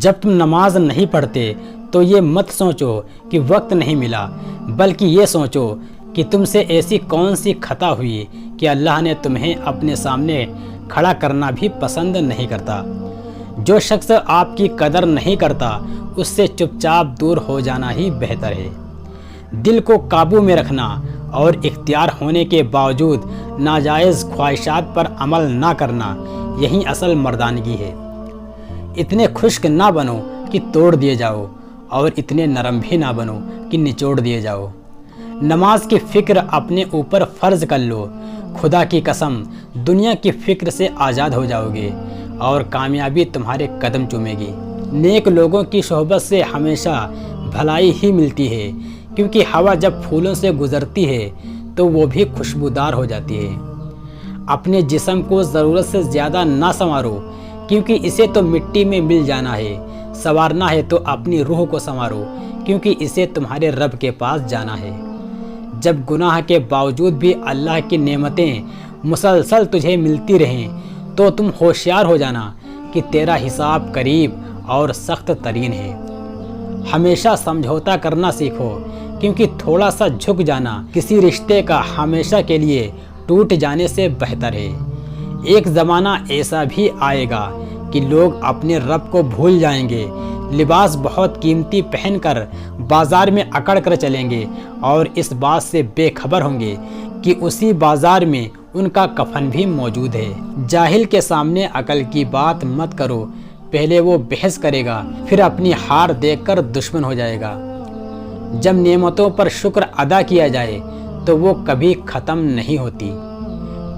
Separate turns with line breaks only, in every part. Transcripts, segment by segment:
جب تم نماز نہیں پڑھتے تو یہ مت سوچو کہ وقت نہیں ملا، بلکہ یہ سوچو کہ تم سے ایسی کون سی خطا ہوئی کہ اللہ نے تمہیں اپنے سامنے کھڑا کرنا بھی پسند نہیں کرتا۔ جو شخص آپ کی قدر نہیں کرتا اس سے چپ چاپ دور ہو جانا ہی بہتر ہے۔ دل کو قابو میں رکھنا اور اختیار ہونے کے باوجود ناجائز خواہشات پر عمل نہ کرنا، یہی اصل مردانگی ہے۔ اتنے خشک نہ بنو کہ توڑ دیے جاؤ، اور اتنے نرم بھی نہ بنو کہ نچوڑ دیے جاؤ۔ نماز کی فکر اپنے اوپر فرض کر لو، خدا کی قسم دنیا کی فکر سے آزاد ہو جاؤ گے اور کامیابی تمہارے قدم چومے گی۔ نیک لوگوں کی صحبت سے ہمیشہ بھلائی ہی ملتی ہے، کیونکہ ہوا جب پھولوں سے گزرتی ہے تو وہ بھی خوشبودار ہو جاتی ہے۔ اپنے جسم کو ضرورت سے زیادہ نہ سنوارو، کیونکہ اسے تو مٹی میں مل جانا ہے۔ سنوارنا ہے تو اپنی روح کو سنوارو، کیونکہ اسے تمہارے رب کے پاس جانا ہے۔ جب گناہ کے باوجود بھی اللہ کی نعمتیں مسلسل تجھے ملتی رہیں تو تم ہوشیار ہو جانا کہ تیرا حساب قریب اور سخت ترین ہے۔ ہمیشہ سمجھوتا کرنا سیکھو، کیونکہ تھوڑا سا جھک جانا کسی رشتے کا ہمیشہ کے لیے ٹوٹ جانے سے بہتر ہے۔ ایک زمانہ ایسا بھی آئے گا کہ لوگ اپنے رب کو بھول جائیں گے، لباس بہت قیمتی پہن کر بازار میں اکڑ کر چلیں گے اور اس بات سے بے خبر ہوں گے کہ اسی بازار میں ان کا کفن بھی موجود ہے۔ جاہل کے سامنے عقل کی بات مت کرو، پہلے وہ بحث کرے گا، پھر اپنی ہار دیکھ کر دشمن ہو جائے گا۔ جب نعمتوں پر شکر ادا کیا جائے تو وہ کبھی ختم نہیں ہوتی۔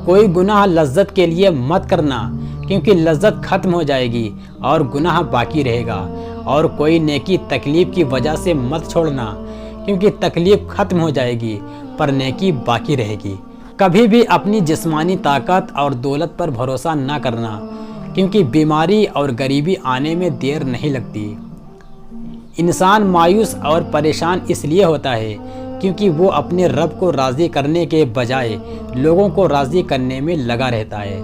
کوئی گناہ لذت کے لیے مت کرنا، کیونکہ لذت ختم ہو جائے گی اور گناہ باقی رہے گا، اور کوئی نیکی تکلیف کی وجہ سے مت چھوڑنا، کیونکہ تکلیف ختم ہو جائے گی پر نیکی باقی رہے گی۔ کبھی بھی اپنی جسمانی طاقت اور دولت پر بھروسہ نہ کرنا، کیونکہ بیماری اور غریبی آنے میں دیر نہیں لگتی۔ انسان مایوس اور پریشان اس لیے ہوتا ہے کیونکہ وہ اپنے رب کو راضی کرنے کے بجائے لوگوں کو راضی کرنے میں لگا رہتا ہے۔